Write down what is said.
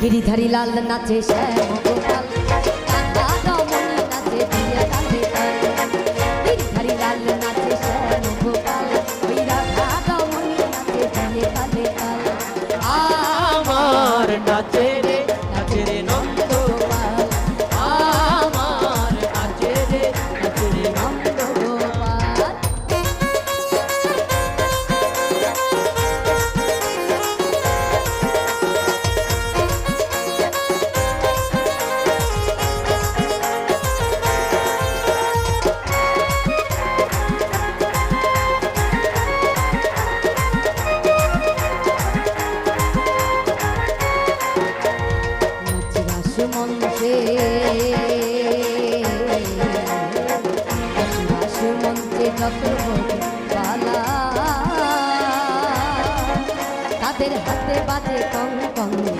গিরিধারী লাল নাচে শ্যাম গোপাল, রাধা রমণী নাচে দিয়ে তালে তাল। গিরিধারী লাল নাচে শ্যাম গোপাল, ওই রাধা রমণী নাচে দিয়ে তালে তাল। আমার নাচে রে নন্দ গোপাল, আমার নাচে রে নন্দ গোপাল। মঞ্চে মঞ্চে যত বালা, তাদের হাতে বাজে কঙ্গ